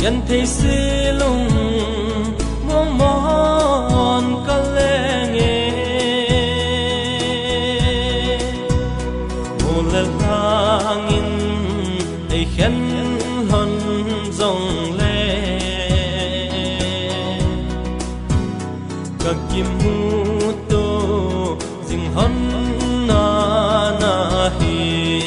nhân thế xí lung mong mòn có lẽ nghe một lần thang ai khen hân dòng lệ các kim mu tô dình hân na na hi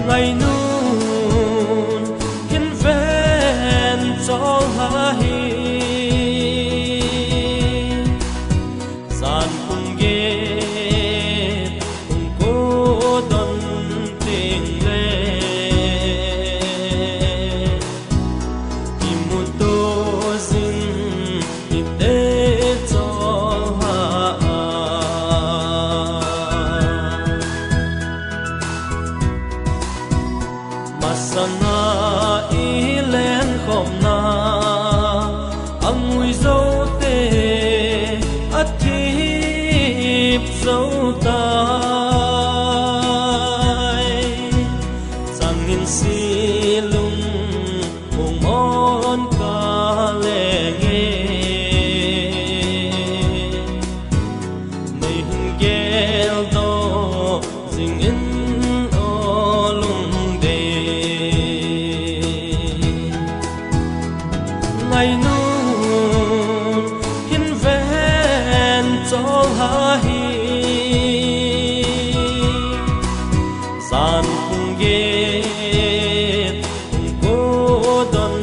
ngày nun hiên ven cho ha hi san cùng ghé cùng cố đón tình lệ kim một tô dinh đi để cho ha masana ilen khom na angui dấu tê athip dấu tai sang in si lung mong mòn ca lệ nghe nay hung gel do ding in o lung de ngày nun hiên ven cho ha hi san cùng ghé cùng cố đón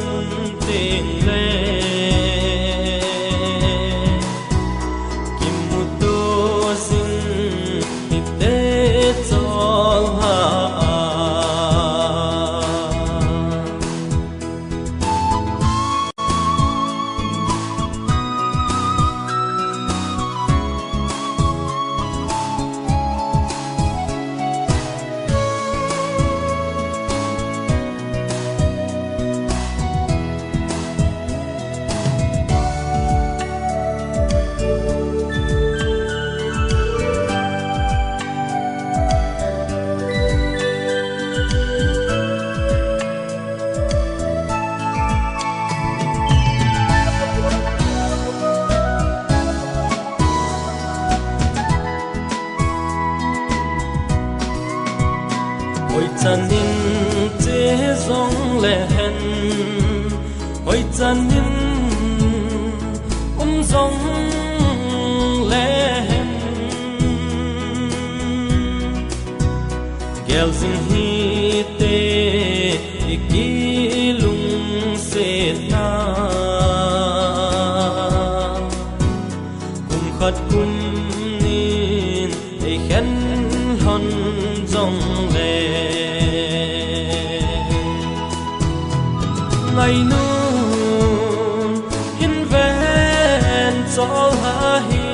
tình lệ kim một tô xin đi để cho ha ôi chân in chế dòng lệ hẹn ôi chân in dòng lệ hẹn gel dinh hi tê iki lung se na cùng khát cùng nín ai khen hân dòng lệ ngày nun hiên ven cho ha hi